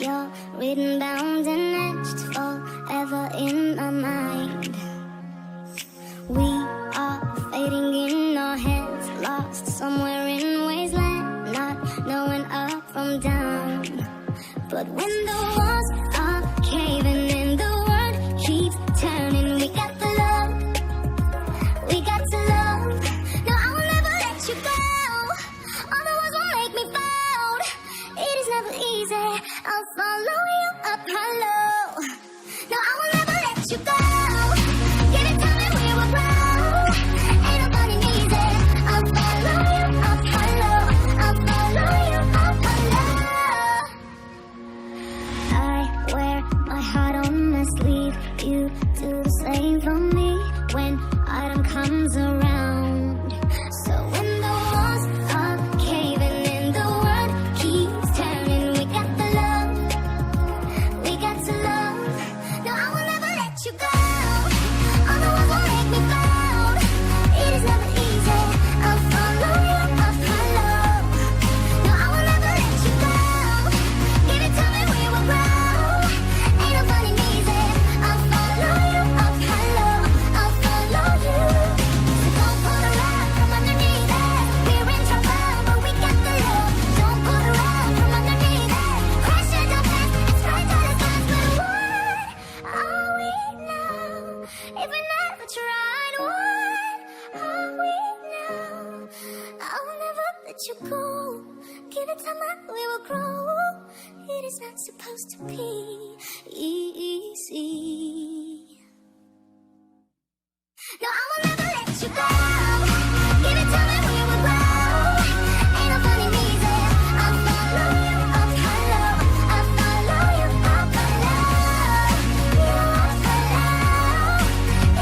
you're written, bound, and etched forever in my mind. We are fading in our heads, lost somewhere in wasteland, not knowing up from down. But when the walls are caving in, the world keeps turning. We got the love, we got to love. No, I will never let you go. All the words will make me fold. It is never easy. I'll follow you up hollow. No, I will never let you go. Give it time and we will grow. Ain't nobody easy. I'll follow you up hollow. I'll follow you up hollow. I wear my heart on my sleeve. You do the same for me when autumn comes around. So when the walls are caving in, the world keeps turning. We got the love, we got to love. No, I will never let you go. All the words will make me fold. It is never easy. I'll follow you up hollow. No, I will never let you go. Give it time and we will grow. Ain't nobody easy. I'll follow you up hollow. I'll follow you. So don't pull the rug from underneath us. We're in trouble, but we got the love. Don't pull the rug from underneath us. Crash at the past, it's right to the stars. But what are we now? If we never tried, what are we now? I will never let you go. Give it time and we will grow. It is not supposed to be easy. No, I will never let you go. Give it time and we will grow. Ain't nobody easy. I'll follow you up hollow. I'll follow you up hollow. You up hollow.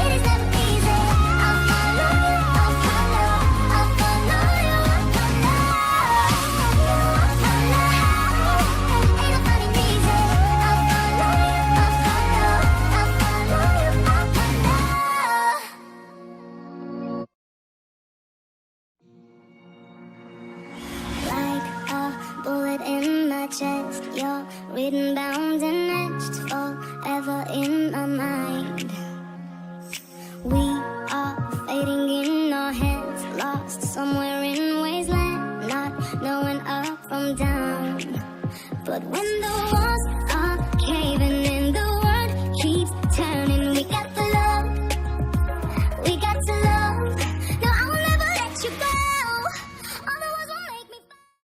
It is never easy. I'll follow you up hollow. I'll follow you up hollow. You up hollow. Ain't nobody easy. I'll follow you up hollow. I'll follow you up hollow. Like a bullet in my chest, you're written, bound, and etched forever in my mind. We are fading in our heads, lost somewhere in wasteland, not knowing up from down. But when the walls